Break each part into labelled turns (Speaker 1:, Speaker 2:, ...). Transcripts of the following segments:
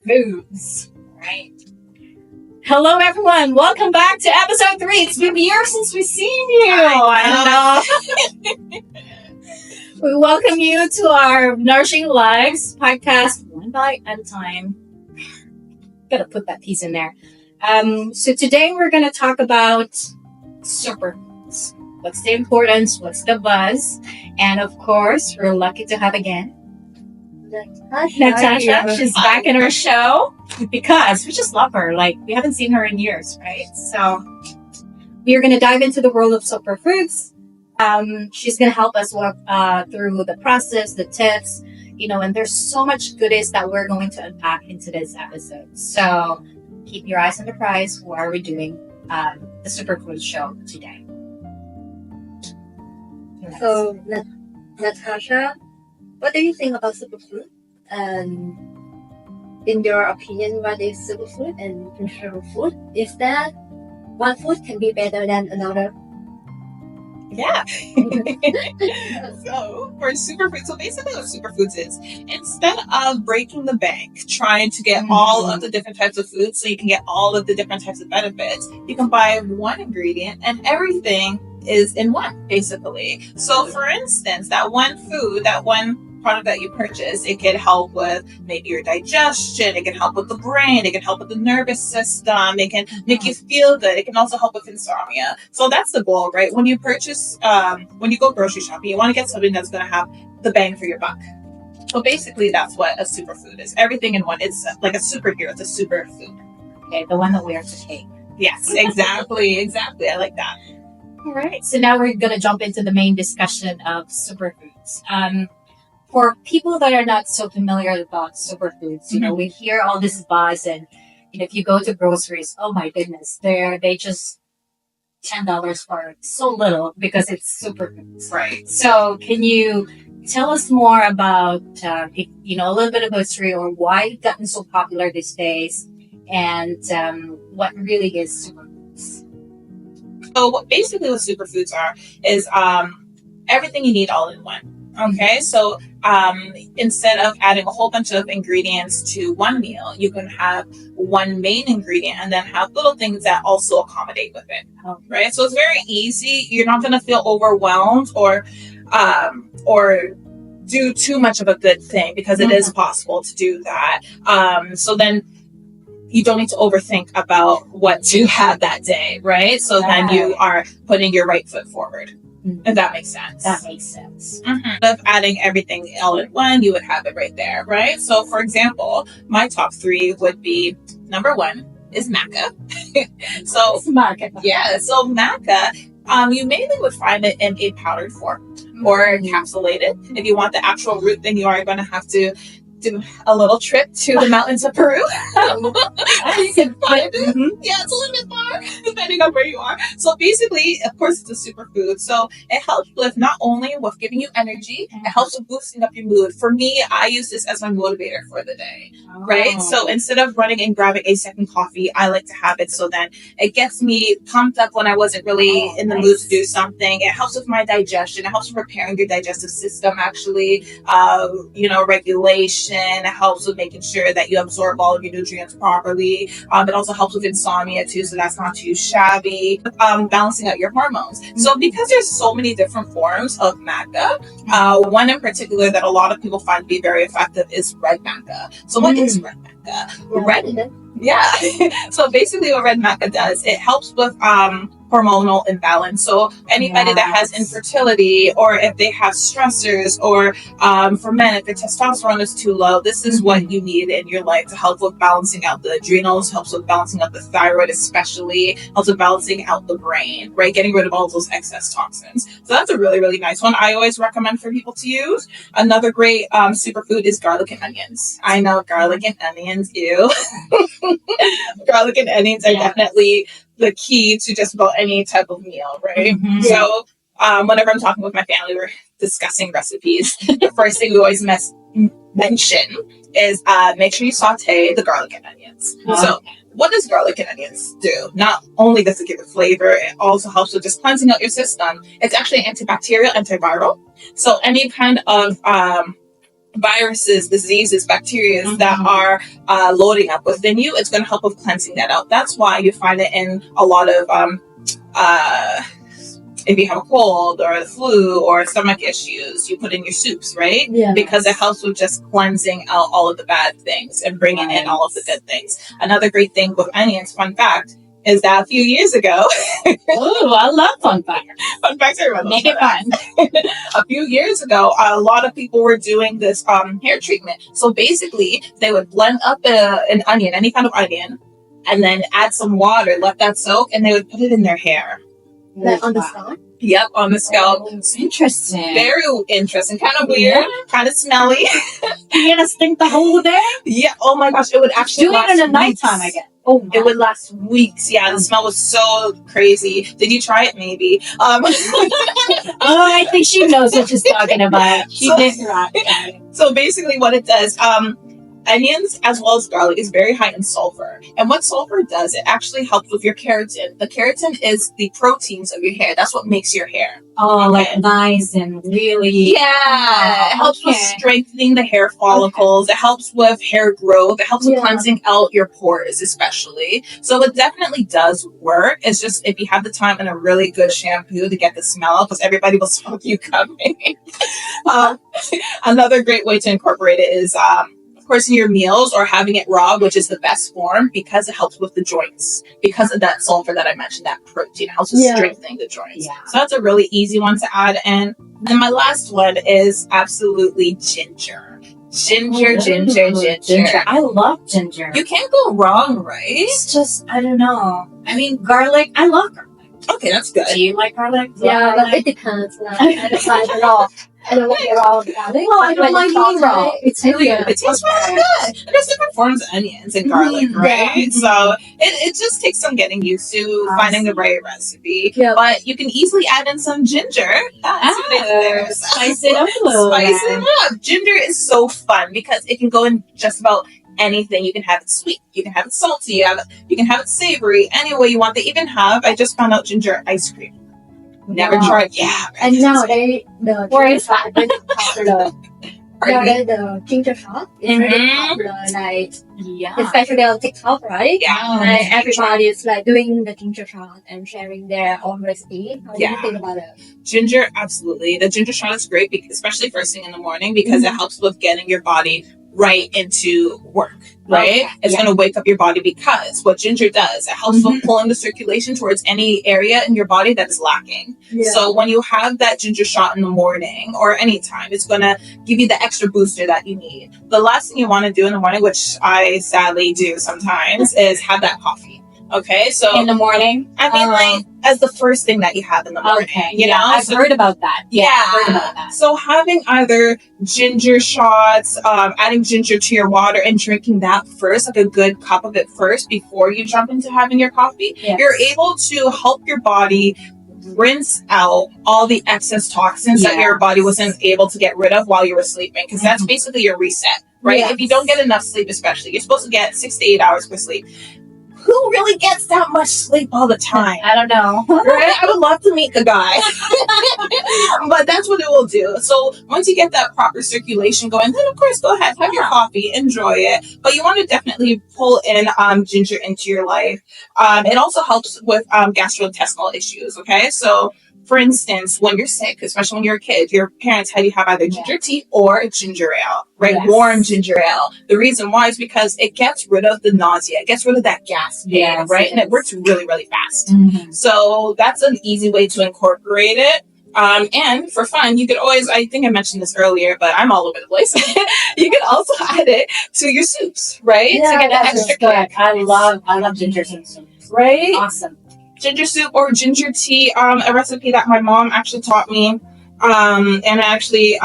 Speaker 1: Superfoods. Right. Hello, everyone. Welcome back to episode 3. It's been years since we've seen you. I know. We welcome you to our Nourishing Lives podcast, one bite at a time. Gotta put that piece in there. So today we're going to talk about superfoods. What's the importance? What's the buzz? And of course, we're lucky to have again Natasha. She's back in our show because we just love her. Like, we haven't seen her in years, right? So we are going to dive into the world of superfoods. She's going to help us walk through the process, the tips, and there's so much goodies that we're going to unpack in today's episode. So keep your eyes on the prize while we're doing the Superfoods show today.
Speaker 2: So, Natasha, what do you think about superfood? And in your opinion, what is superfood and functional food? Is that one food can be better than another?
Speaker 3: Yeah. So for superfoods, so basically what superfoods is, instead of breaking the bank, trying to get all of the different types of foods so you can get all of the different types of benefits, you can buy one ingredient and everything is in one, basically. So for instance, that one product that you purchase, it can help with maybe your digestion, it can help with the brain, it can help with the nervous system, it can make you feel good, it can also help with insomnia. So that's the goal, right? When you purchase, when you go grocery shopping, you want to get something that's going to have the bang for your buck. So basically that's what a superfood is. Everything in one. It's like a superhero. It's a superfood.
Speaker 1: Okay, the one that wears the cape.
Speaker 3: Yes, exactly. I like that.
Speaker 1: All right, so now we're going to jump into the main discussion of superfoods. For people that are not so familiar about superfoods, we hear all this buzz, and if you go to groceries, oh my goodness, they just $10 for so little because it's superfoods.
Speaker 3: Right.
Speaker 1: So can you tell us more about, a little bit of history or why it's gotten so popular these days, and what really is superfoods?
Speaker 3: So what superfoods are is everything you need all in one. Okay, so instead of adding a whole bunch of ingredients to one meal, you can have one main ingredient and then have little things that also accommodate with it. Right? So it's very easy. You're not going to feel overwhelmed or do too much of a good thing because it is possible to do that. So then you don't need to overthink about what to have that day, right? So then you are putting your right foot forward. If that makes sense.
Speaker 1: That makes sense.
Speaker 3: Instead of adding everything all in one, you would have it right there, right? So, for example, my top 3 would be, number 1 is maca. So maca, you mainly would find it in a powdered form or encapsulated. If you want the actual root, then you are going to have to do a little trip to the mountains of Peru. You can find it. Yeah, it's a little bit far, depending on where you are. So basically, of course, it's a superfood. So it helps with not only with giving you energy, it helps with boosting up your mood. For me, I use this as my motivator for the day, right? So instead of running and grabbing a second coffee, I like to have it so then it gets me pumped up when I wasn't really in the mood to do something. It helps with my digestion. It helps with repairing your digestive system, actually, regulation. It helps with making sure that you absorb all of your nutrients properly. It also helps with insomnia too, so that's not too shabby. Balancing out your hormones. So because there's so many different forms of maca, one in particular that a lot of people find to be very effective is red maca. So what is red maca? So basically what red maca does, it helps with hormonal imbalance. So anybody that has infertility, or if they have stressors, or for men, if their testosterone is too low, this is what you need in your life to help with balancing out the adrenals, helps with balancing out the thyroid especially, helps with balancing out the brain, right? Getting rid of all those excess toxins. So that's a really, really nice one. I always recommend for people to use. Another great superfood is garlic and onions. I know garlic and onions, ew. Garlic and onions are definitely the key to just about any type of meal, right? So whenever I'm talking with my family, we're discussing recipes. The first thing we always mention is make sure you saute the garlic and onions. So what does garlic and onions do? Not only does it give it flavor, it also helps with just cleansing out your system. It's actually antibacterial, antiviral. So any kind of viruses, diseases, bacteria that are loading up within you. It's going to help with cleansing that out. That's why you find it in a lot of if you have a cold or the flu or stomach issues, you put in your soups, right?
Speaker 2: Yeah.
Speaker 3: Because it helps with just cleansing out all of the bad things and bringing in all of the good things. Another great thing with onions, fun fact, is that a few years ago...
Speaker 1: Oh, I love fun facts.
Speaker 3: Fun facts, everyone.
Speaker 1: Make it fun.
Speaker 3: A few years ago, a lot of people were doing this hair treatment. So basically, they would blend up an onion, any kind of onion, and then add some water, let that soak, and they would put it in their hair.
Speaker 2: Like on the scalp?
Speaker 3: Yep, on the scalp.
Speaker 1: It's interesting.
Speaker 3: Very interesting. Kind of weird. Kind of smelly.
Speaker 1: You're gonna stink the whole day?
Speaker 3: Yeah. Oh my gosh. It would actually
Speaker 1: do it in the nighttime, I guess.
Speaker 3: Oh, it would last weeks. Yeah, the smell was so crazy. Did you try it? Maybe.
Speaker 1: Oh, I think she knows what she's talking about. She did try it.
Speaker 3: So basically what it does, onions as well as garlic is very high in sulfur. And what sulfur does, it actually helps with your keratin. The keratin is the proteins of your hair. That's what makes your hair.
Speaker 1: Oh, like nice and really...
Speaker 3: Yeah. It helps with strengthening the hair follicles. It helps with hair growth. It helps with cleansing out your pores, especially. So it definitely does work. It's just if you have the time and a really good shampoo to get the smell, because everybody will smell you coming. Another great way to incorporate it is... of course, in your meals or having it raw, which is the best form because it helps with the joints. Because of that sulfur that I mentioned, that protein helps with strengthening the joints. Yeah. So that's a really easy one to add in. And then my last one is absolutely ginger. Ginger.
Speaker 1: I love ginger.
Speaker 3: You can't go wrong, right?
Speaker 1: It's just, I don't know. I mean, garlic. I love garlic.
Speaker 3: Okay, that's good.
Speaker 1: Do you like garlic?
Speaker 2: Yeah, but it depends. I don't like it all. I don't like it all.
Speaker 1: Well, I don't like eating raw.
Speaker 3: It's really good. It tastes really good. And there's different forms of onions and garlic, right? So it just takes some getting used to finding the right recipe. Yeah. But you can easily add in some ginger.
Speaker 1: Spice it up a little.
Speaker 3: Spice it up. Ginger is so fun because it can go in just about anything. You can have it sweet, you can have it salty, you can have it savory, any way you want. They even have, I just found out, ginger ice cream. Never tried. Yeah.
Speaker 2: And now the ginger shot is popular. The ginger shot is really popular, like especially on TikTok, right?
Speaker 3: Yeah.
Speaker 2: And everybody is like doing the ginger shot and sharing their own recipe. How do you think about it?
Speaker 3: Ginger, absolutely. The ginger shot is great, especially first thing in the morning, because it helps with getting your body right into work, right? It's going to wake up your body because what ginger does, it helps with pulling the circulation towards any area in your body that is lacking. Yeah. So when you have that ginger shot in the morning or anytime, it's going to give you the extra booster that you need. The last thing you want to do in the morning, which I sadly do sometimes, is have that coffee. Okay, so
Speaker 1: in the morning,
Speaker 3: I mean, like as the first thing that you have in the morning.
Speaker 1: Okay,
Speaker 3: you know,
Speaker 1: I've heard about that.
Speaker 3: Yeah,
Speaker 1: I've heard about that.
Speaker 3: So having either ginger shots, adding ginger to your water and drinking that first, like a good cup of it first before you jump into having your coffee, you're able to help your body rinse out all the excess toxins that your body wasn't able to get rid of while you were sleeping, because that's basically your reset, right? If you don't get enough sleep, especially, you're supposed to get 6 to 8 hours per sleep. Who really gets that much sleep all the time?
Speaker 1: I don't know.
Speaker 3: Right? I would love to meet the guy. But that's what it will do. So once you get that proper circulation going, then of course go ahead, have your coffee, enjoy it. But you want to definitely pull in ginger into your life. It also helps with gastrointestinal issues, okay? So for instance, when you're sick, especially when you're a kid, your parents had you have either ginger tea or ginger ale, right?
Speaker 1: Yes.
Speaker 3: Warm ginger ale. The reason why is because it gets rid of the nausea. It gets rid of that gas pain, right? And it works really, really fast. So that's an easy way to incorporate it. And for fun, you could always, I think I mentioned this earlier, but I'm all over the place. You can also add it to your soups, right?
Speaker 1: Yeah,
Speaker 3: to get that extra kick.
Speaker 1: I love ginger soup.
Speaker 3: Right?
Speaker 1: Awesome.
Speaker 3: Ginger soup or ginger tea, a recipe that my mom actually taught me. And I actually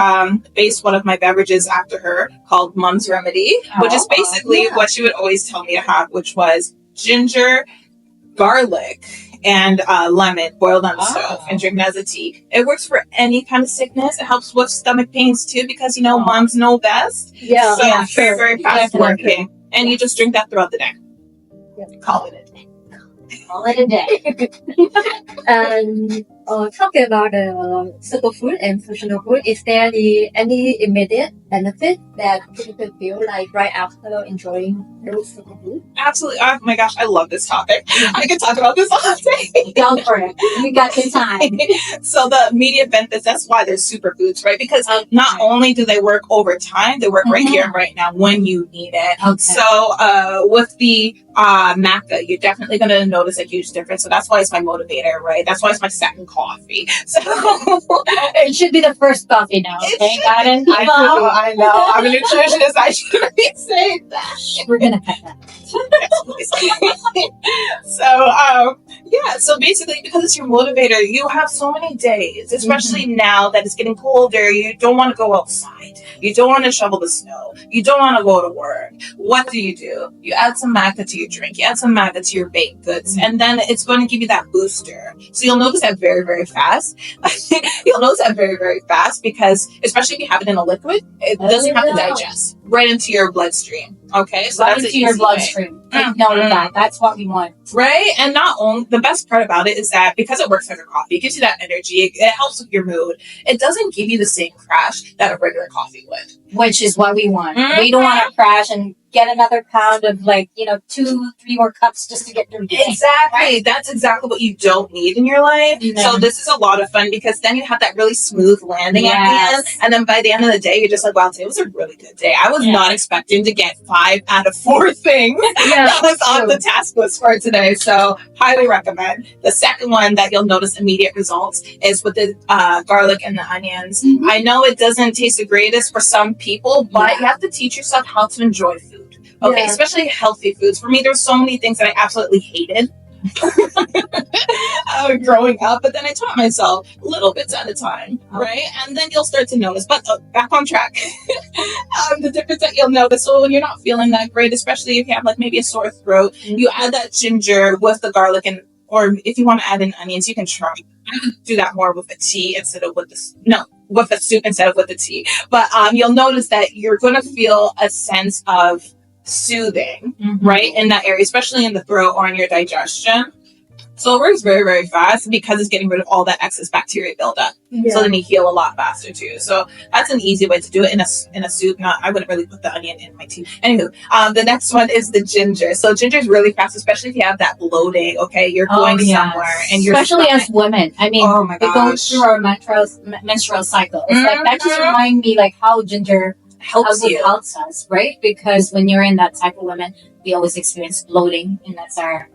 Speaker 3: based one of my beverages after her, called Mom's Remedy, which is basically what she would always tell me to have, which was ginger, garlic, and lemon boiled on the stove and drink it as a tea. It works for any kind of sickness. It helps with stomach pains too, because you know moms know best.
Speaker 2: Yeah,
Speaker 3: so it's very, very fast working. And you just drink that throughout the day. Call it a day.
Speaker 1: Call it a day.
Speaker 2: And Talking about the superfood and functional food, is there any immediate benefit that people can feel like right after enjoying those superfood?
Speaker 3: Absolutely. Oh my gosh, I love this topic. I could talk about this all day.
Speaker 1: Go for it. We got your time.
Speaker 3: So the immediate benefits, that's why there's superfoods, right? Because not only do they work over time, they work right here and right now when you need it.
Speaker 1: Okay.
Speaker 3: So with the maca, you're definitely going to notice a huge difference. So that's why it's my motivator, right? That's why it's my second coffee. So
Speaker 1: it should be the first coffee now. Okay, got it?
Speaker 3: I know. I'm a nutritionist. I shouldn't be saying that.
Speaker 1: We're gonna cut that.
Speaker 3: So basically, because it's your motivator, you have so many days, especially now that it's getting colder. You don't want to go outside. You don't want to shovel the snow. You don't want to go to work. What do? You add some maca to your drink. You add some maca to your baked goods, and then it's going to give you that booster. So you'll notice that very, very fast. You'll notice that very, very fast because, especially if you have it in a liquid, it doesn't have to digest right into your bloodstream. Okay, so
Speaker 1: right
Speaker 3: that's
Speaker 1: into your bloodstream. Take note of that. That's what we want.
Speaker 3: Right? And not only, the best part about it is that because it works like a coffee, it gives you that energy, it helps with your mood. It doesn't give you the same crash that a regular coffee would.
Speaker 1: Which is what we want. We don't want to crash and get another pound of 2-3 more cups just to get through the day.
Speaker 3: Exactly.
Speaker 1: Right?
Speaker 3: That's exactly what you don't need in your life. So this is a lot of fun because then you have that really smooth landing at the end. And then by the end of the day, you're just like, wow, today was a really good day. I was not expecting to get 5 out of 4 things that was on the task list for today. So highly recommend. The second one that you'll notice immediate results is with the garlic and the onions. I know it doesn't taste the greatest for some people, but you have to teach yourself how to enjoy food. Okay, especially healthy foods. For me, there's so many things that I absolutely hated growing up, but then I taught myself little bits at a time, right? And then you'll start to notice, but back on track, the difference that you'll notice. So when you're not feeling that great, especially if you have maybe a sore throat, you add that ginger with the garlic, and or if you want to add in onions, you can try. I would do that more with a tea instead of with a soup instead of with the tea. But you'll notice that you're going to feel a sense of soothing, right, in that area, especially in the throat or in your digestion. So it works very, very fast because it's getting rid of all that excess bacteria buildup. So then you heal a lot faster too. So that's an easy way to do it in a soup. I wouldn't really put the onion in my tea. Anywho, the next one is the ginger. So ginger is really fast, especially if you have that bloating. Okay, you're going somewhere, and you're
Speaker 1: especially as women. I mean,
Speaker 3: oh my gosh,
Speaker 1: we go through our menstrual cycle. It's like that just remind me how ginger helps us, right? Because when you're in that cycle, women, we always experience bloating, and that's our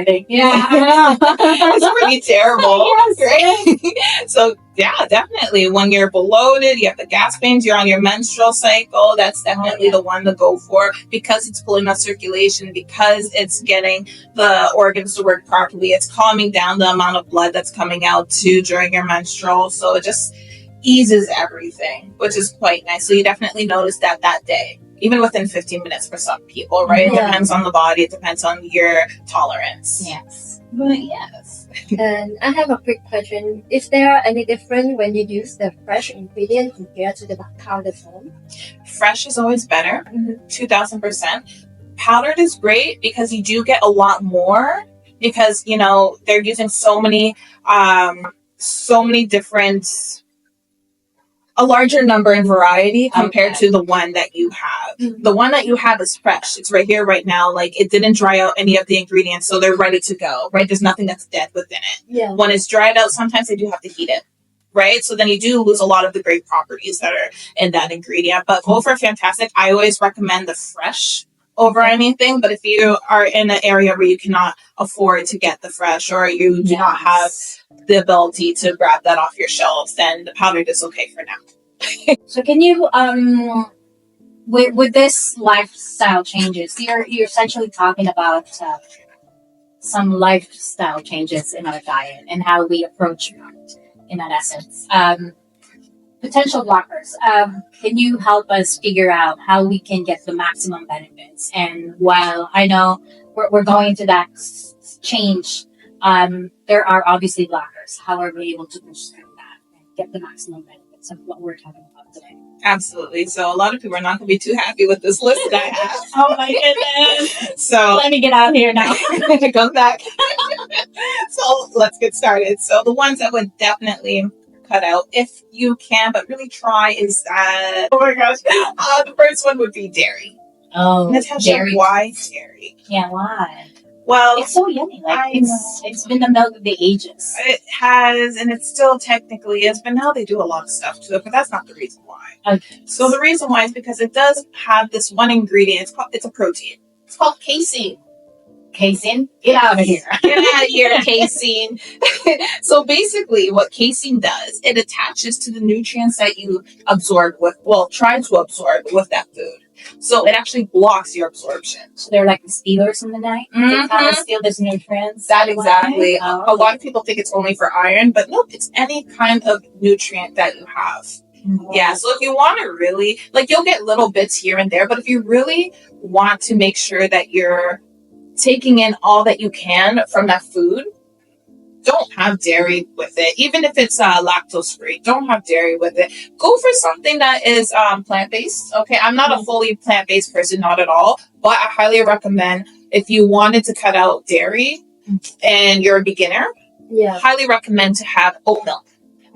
Speaker 1: thing.
Speaker 3: It's pretty terrible. Right? So definitely when you're bloated, you have the gas pains, you're on your menstrual cycle, that's definitely the one to go for because it's pulling out circulation, because it's getting the organs to work properly, it's calming down the amount of blood that's coming out too during your menstrual. So it just eases everything, which is quite nice. So you definitely notice that day, even within 15 minutes for some people, right? It depends on the body. It depends on your tolerance.
Speaker 1: Yes.
Speaker 3: But yes.
Speaker 2: And I have a quick question. Is there any difference when you use the fresh ingredient compared to the powdered form?
Speaker 3: Fresh is always better, 2000%. Powdered is great because you do get a lot more because, they're using so many different, a larger number and variety compared to the one that you have. The one that you have is fresh. It's right here, right now. It didn't dry out any of the ingredients, so they're ready to go, right? There's nothing that's dead within it.
Speaker 2: Yeah.
Speaker 3: When it's dried out, sometimes they do have to heat it, right? So then you do lose a lot of the great properties that are in that ingredient. But go for fantastic. I always recommend the fresh over anything. But if you are in an area where you cannot afford to get the fresh, or you do not have the ability to grab that off your shelves, then the powdered is okay for now.
Speaker 1: So can you with this lifestyle changes, you're essentially talking about some lifestyle changes in our diet and how we approach food in that essence. Potential blockers. Can you help us figure out how we can get the maximum benefits? And while I know we're going to that change, there are obviously blockers. How are we able to push through that and get the maximum benefits of what we're talking about today?
Speaker 3: Absolutely. So a lot of people are not going to be too happy with this list that I have.
Speaker 1: Oh my goodness.
Speaker 3: So
Speaker 1: let me get out here now.
Speaker 3: Come back. So So let's get started. So the ones that would definitely cut out if you can, but really try is oh my gosh. The first one would be dairy.
Speaker 1: Oh,
Speaker 3: Natasha,
Speaker 1: dairy.
Speaker 3: why dairy?
Speaker 1: Yeah, why?
Speaker 3: Well,
Speaker 1: It's so yummy. Like
Speaker 3: I
Speaker 1: it's been the milk of the ages.
Speaker 3: it has, and it still technically is, but now they do a lot of stuff to it, but that's not the reason why.
Speaker 1: Okay.
Speaker 3: So the reason why is because it does have this one ingredient. It's a protein. It's called casein.
Speaker 1: Casein, get out of here.
Speaker 3: Get out of here, casein. So basically what casein does, it attaches to the nutrients that you try to absorb with that food. So it actually blocks your absorption.
Speaker 1: So they're like the stealers in the night. They kind of steal these nutrients.
Speaker 3: That exactly.
Speaker 1: Oh.
Speaker 3: A lot of people think it's only for iron, but nope, it's any kind of nutrient that you have. Yeah, so if you want to really, like, you'll get little bits here and there, but if you really want to make sure that you're taking in all that you can from that food, don't have dairy with it. Even if it's lactose free, don't have dairy with it. Go for something that is plant-based. Okay, I'm not a fully plant-based person, not at all, but I highly recommend if you wanted to cut out dairy and you're a beginner, highly recommend to have oat milk.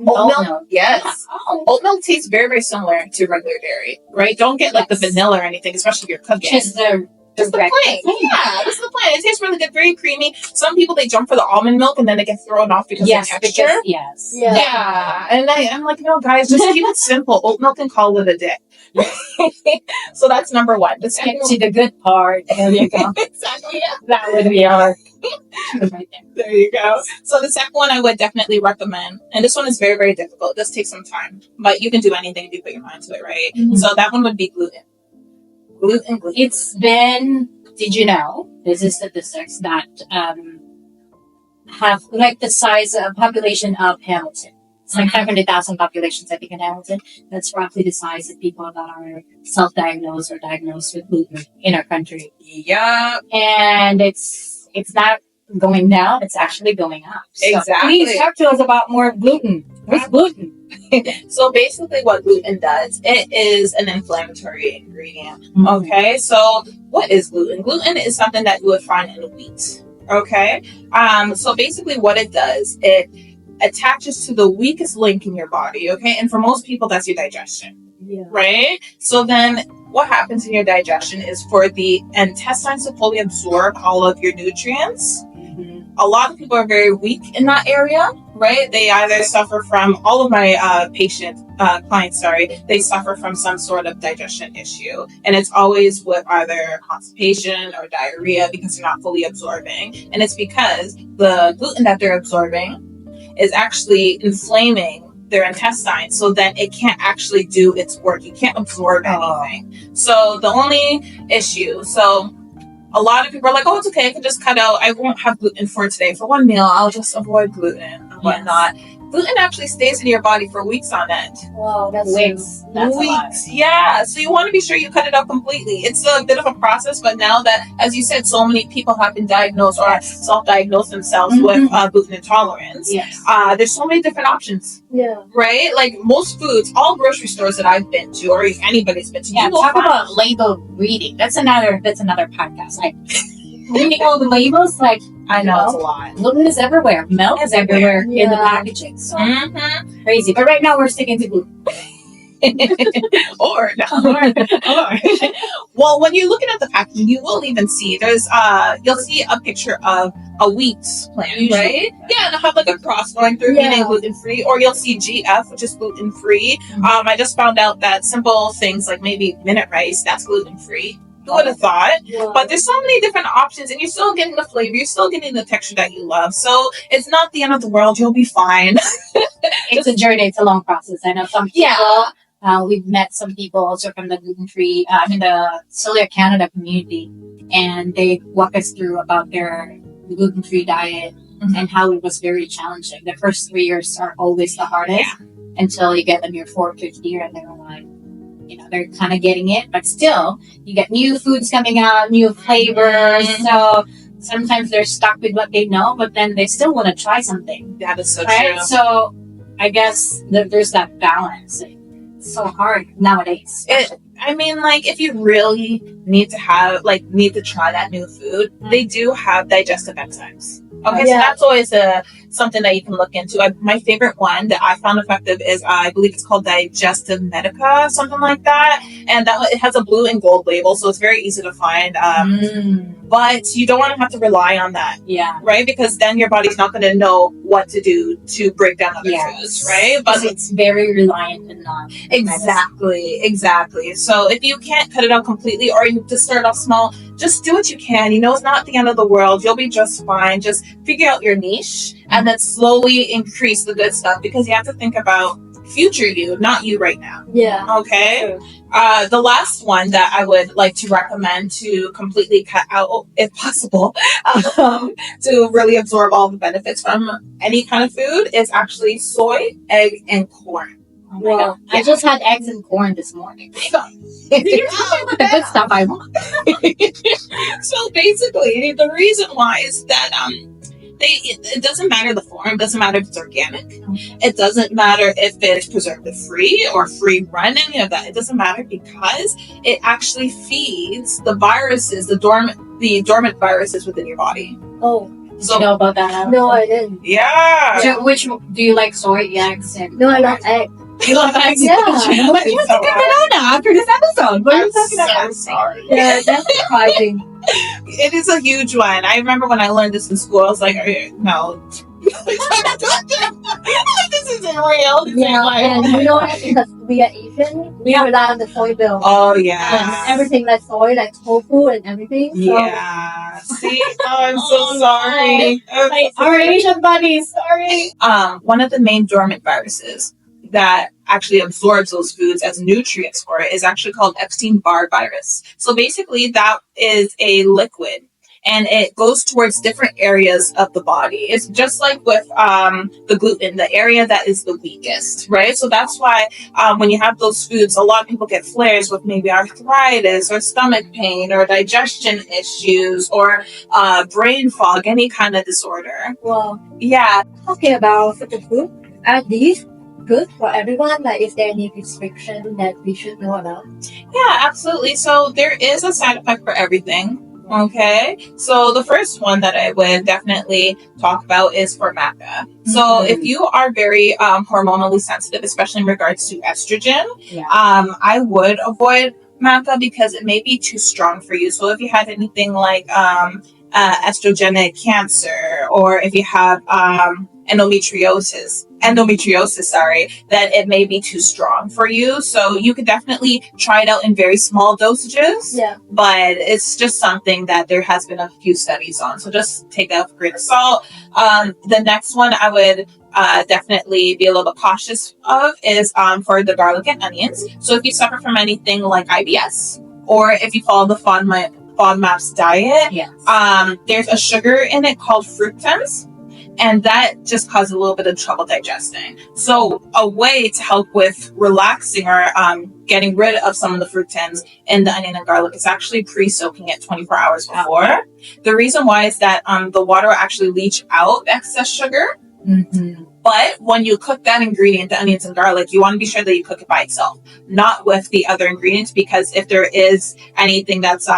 Speaker 3: Oat milk, yes.
Speaker 1: Oh.
Speaker 3: Oat milk tastes very, very similar to regular dairy, right? Don't get like the vanilla or anything, especially if you're cooking.
Speaker 1: Just the
Speaker 3: plain. Yeah, just the plain. It tastes really good, very creamy. Some people, they jump for the almond milk and then they get thrown off because of the texture. Yeah. And I'm like, no, guys, just keep it simple. Oat milk and call it a day. So that's number one. The second
Speaker 1: Get to the good part. There you go.
Speaker 3: Exactly. Yeah.
Speaker 1: That would be our right there.
Speaker 3: There you go. So the second one I would definitely recommend, and this one is very, very difficult. It does take some time, but you can do anything if you put your mind to it, right?
Speaker 1: Mm-hmm.
Speaker 3: So that one would be gluten. Gluten.
Speaker 1: It's been, did you know, this is statistics that have like the size of population of Hamilton. It's like 500,000 populations, I think, in Hamilton. That's roughly the size of people that are self-diagnosed or diagnosed with gluten in our country.
Speaker 3: Yeah.
Speaker 1: And it's not going down, it's actually going up. So
Speaker 3: Exactly.
Speaker 1: please talk to us about more gluten. What's gluten?
Speaker 3: So basically what gluten does, it is an inflammatory ingredient.
Speaker 1: Mm-hmm.
Speaker 3: Okay, so what is gluten? Gluten is something that you would find in wheat. Okay, so basically what it does, it attaches to the weakest link in your body. Okay, and for most people that's your digestion.
Speaker 2: Yeah.
Speaker 3: Right? So then what happens in your digestion is for the intestines to fully absorb all of your nutrients. A lot of people are very weak in that area, right? They either suffer from, all of my clients, they suffer from some sort of digestion issue. And it's always with either constipation or diarrhea because they're not fully absorbing. And it's because the gluten that they're absorbing is actually inflaming their intestines, so that it can't actually do its work. You can't absorb anything. So the only issue, a lot of people are like, oh, it's okay, I can just cut out, I won't have gluten for today. For one meal, I'll just avoid gluten and whatnot. Gluten actually stays in your body for weeks on end.
Speaker 2: Wow, that's
Speaker 1: Weeks. That's
Speaker 3: Weeks, yeah. So you want to be sure you cut it out completely. It's a bit of a process, but now that, as you said, so many people have been diagnosed or self-diagnosed themselves with gluten intolerance.
Speaker 1: Yes.
Speaker 3: There's so many different options.
Speaker 2: Yeah.
Speaker 3: Right? Like most foods, all grocery stores that I've been to, or anybody's been to,
Speaker 1: Yeah, talk about label reading. That's another podcast. Like reading all the labels, like
Speaker 3: I know it's a lot.
Speaker 1: gluten is everywhere. Milk is everywhere in the packaging. So crazy. But right now we're sticking to gluten.
Speaker 3: or well, when you're looking at the packaging, you will even see there's you'll see a picture of a wheat plant, right? Yeah, and it'll have like a cross going through, meaning gluten free, or you'll see GF, which is gluten free. I just found out that simple things like maybe minute rice, that's gluten free. Who would have thought? Yeah. But there's so many different options, and you're still getting the flavor, you're still getting the texture that you love. So it's not the end of the world. You'll be fine.
Speaker 1: It's a journey. It's a long process. I know some people. We've met some people also from the gluten-free, the Celiac Canada community, and they walk us through about their gluten-free diet and how it was very challenging. The first 3 years are always the hardest until you get them your fourth, fifth year, and they're like, they're kind of getting it, but still, you get new foods coming out, new flavors. So sometimes they're stuck with what they know, but then they still want to try something.
Speaker 3: That is so
Speaker 1: right?
Speaker 3: true.
Speaker 1: So I guess there's that balance. It's so hard nowadays.
Speaker 3: If you really need to try that new food, they do have digestive enzymes. Okay, so that's always something that you can look into. My favorite one that I found effective is I believe it's called Digestive Medica, something like that, and it has a blue and gold label, so it's very easy to find. But you don't want to have to rely on that, right? Because then your body's not going to know what to do to break down other foods, right?
Speaker 1: But it's very reliant on
Speaker 3: exactly. So if you can't cut it out completely, or you just start off small, just do what you can. It's not the end of the world. You'll be just fine. Just figure out your niche and then slowly increase the good stuff, because you have to think about future you, not you right now.
Speaker 2: Yeah.
Speaker 3: Okay. The last one that I would like to recommend to completely cut out, if possible, to really absorb all the benefits from any kind of food is actually soy, egg, and corn.
Speaker 1: Oh my God. I just had eggs and corn this morning. The good stuff I want.
Speaker 3: So basically, the reason why is that it doesn't matter the form. It doesn't matter if it's organic. It doesn't matter if it's preservative free or free run, any of that. It doesn't matter, because it actually feeds the viruses, the dormant viruses within your body.
Speaker 2: Oh.
Speaker 3: So,
Speaker 1: you know about that?
Speaker 2: No, I didn't.
Speaker 3: Yeah.
Speaker 1: Do you like soy, eggs, and
Speaker 2: No, I love eggs.
Speaker 1: You love eggs?
Speaker 2: Yeah.
Speaker 1: But you have to get it out after this episode. What are you talking about?
Speaker 3: I'm sorry.
Speaker 2: Yeah, that's surprising.
Speaker 3: It is a huge one. I remember when I learned this in school, I was like, no. This isn't real.
Speaker 2: Yeah, and you know what? Because we are Asian, we rely on the soy milk.
Speaker 3: Oh, yeah.
Speaker 2: Everything like soy, like tofu and everything. So.
Speaker 3: Yeah. See? Oh, I'm so sorry.
Speaker 1: Our Asian buddies, sorry.
Speaker 3: One of the main dormant viruses that actually absorbs those foods as nutrients for it is actually called Epstein-Barr virus. So basically, that is a liquid, and it goes towards different areas of the body. It's just like with the gluten, the area that is the weakest, right? So that's why when you have those foods, a lot of people get flares with maybe arthritis or stomach pain or digestion issues or brain fog, any kind of disorder.
Speaker 2: Well,
Speaker 3: yeah.
Speaker 2: Talking about superfood, are these good for everyone? Like, is there any restriction that we should know about?
Speaker 3: Yeah, absolutely. So there is a side effect for everything. Okay, so the first one that I would definitely talk about is for maca. So if you are very hormonally sensitive, especially in regards to estrogen, I would avoid maca because it may be too strong for you. So if you had anything like estrogenic cancer, or if you have endometriosis, that it may be too strong for you. So you could definitely try it out in very small dosages.
Speaker 2: Yeah.
Speaker 3: But it's just something that there has been a few studies on. So just take that with a grain of salt. The next one I would definitely be a little bit cautious of is for the garlic and onions. So if you suffer from anything like IBS, or if you follow the FODMAP's diet, there's a sugar in it called fructose. And that just causes a little bit of trouble digesting. So a way to help with relaxing or getting rid of some of the fructans in the onion and garlic is actually pre-soaking it 24 hours before. The reason why is that the water will actually leach out excess sugar. But when you cook that ingredient, the onions and garlic, you want to be sure that you cook it by itself, not with the other ingredients, because if there is anything that's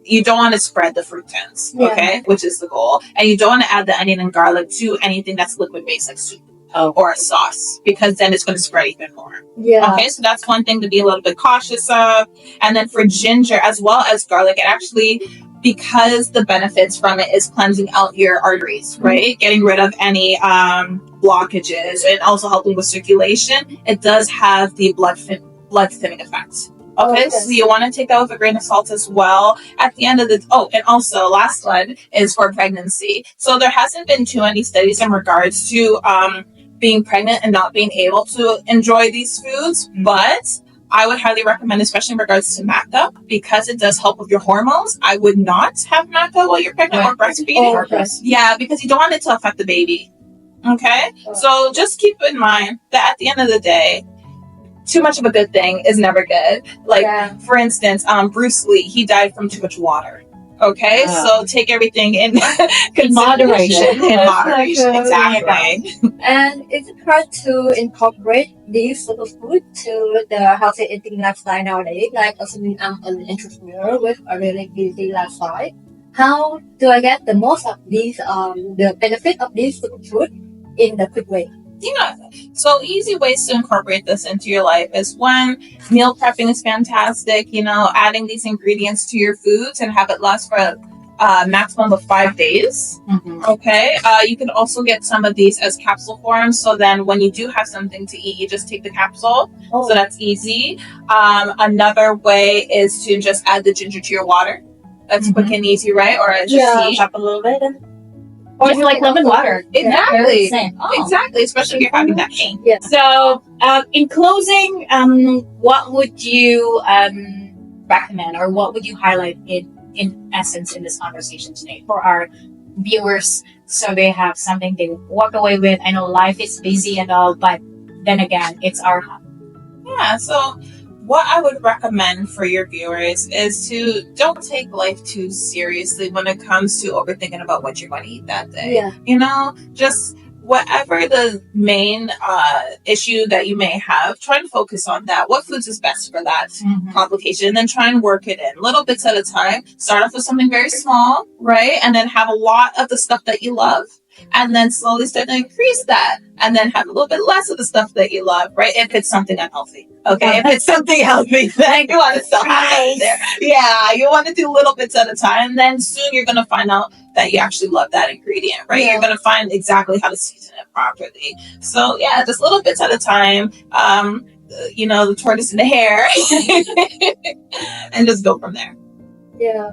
Speaker 3: you don't want to spread the fructans, okay, which is the goal. And you don't want to add the onion and garlic to anything that's liquid based, like soup or a sauce, because then it's going to spread even more.
Speaker 2: Yeah.
Speaker 3: Okay, so that's one thing to be a little bit cautious of. And then for ginger as well as garlic, it actually, because the benefits from it is cleansing out your arteries, right? Getting rid of any blockages and also helping with circulation. It does have the blood thinning effect. Okay, so you want to take that with a grain of salt as well. At the end of the and also last one is for pregnancy. So there hasn't been too many studies in regards to being pregnant and not being able to enjoy these foods, but I would highly recommend, especially in regards to maca, because it does help with your hormones. I would not have maca while you're pregnant or breastfeeding. Yeah, because you don't want it to affect the baby. Okay, so just keep in mind that at the end of the day, too much of a good thing is never good. Like, for instance, Bruce Lee, he died from too much water. Okay, so take everything in
Speaker 1: moderation.
Speaker 3: In moderation, exactly.
Speaker 2: And is it hard to incorporate these superfood to the healthy eating lifestyle nowadays? Like, assuming I'm an entrepreneur with a really busy lifestyle, how do I get the most of these, the benefit of this superfood in the quick way?
Speaker 3: Yeah. So easy ways to incorporate this into your life is one, meal prepping is fantastic. Adding these ingredients to your foods and have it last for a maximum of 5 days.
Speaker 1: Mhm.
Speaker 3: Okay. You can also get some of these as capsule forms. So then when you do have something to eat, you just take the capsule.
Speaker 2: Oh,
Speaker 3: So that's easy. Another way is to just add the ginger to your water. That's quick and easy, right? Or as your tea.
Speaker 2: chop a little bit.
Speaker 1: Or it's like lemon water.
Speaker 3: Exactly.
Speaker 1: Same. Oh.
Speaker 3: Exactly. Especially if you're having that pain.
Speaker 2: Yeah.
Speaker 1: So, in closing, what would you recommend, or what would you highlight in essence in this conversation today for our viewers, so they have something they walk away with? I know life is busy and all, but then again, it's our hub.
Speaker 3: Yeah, so what I would recommend for your viewers is to don't take life too seriously when it comes to overthinking about what you're going to eat that day.
Speaker 2: Yeah.
Speaker 3: Just whatever the main issue that you may have, try and focus on that. What foods is best for that complication? And then try and work it in little bits at a time. Start off with something very small, right? And then have a lot of the stuff that you love. And then slowly start to increase that. And then have a little bit less of the stuff that you love, right? If it's something unhealthy. Okay. If it's something healthy, then you want to still have it there. Yeah. You want to do little bits at a time. And then soon you're going to find out that you actually love that ingredient, right?
Speaker 2: Yeah.
Speaker 3: You're going to find exactly how to season it properly. So yeah, just little bits at a time. The tortoise and the hare. And just go from there.
Speaker 2: Yeah.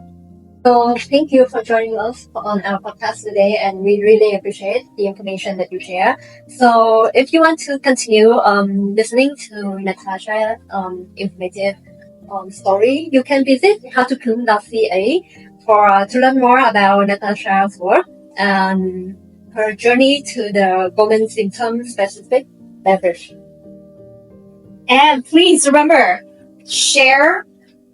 Speaker 2: So thank you for joining us on our podcast today, and we really appreciate the information that you share. So if you want to continue listening to Natasha's informative story, you can visit howtoclean.ca to learn more about Natasha's work and her journey to the golden symptom specific beverage.
Speaker 1: And please remember, share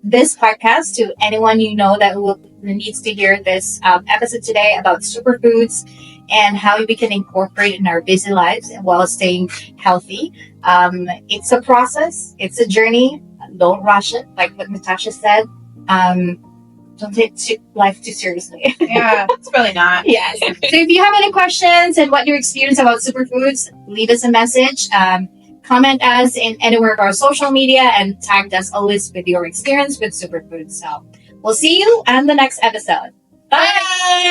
Speaker 1: this podcast to anyone you know that needs to hear this episode today about superfoods and how we can incorporate in our busy lives while staying healthy. It's a process. It's a journey. Don't rush it. Like what Natasha said, don't take life too seriously.
Speaker 3: Yeah, it's really not.
Speaker 1: Yes. So if you have any questions and what your experience about superfoods, leave us a message. Comment us in anywhere of our social media and tag us always with your experience with superfoods. So we'll see you on the next episode. Bye!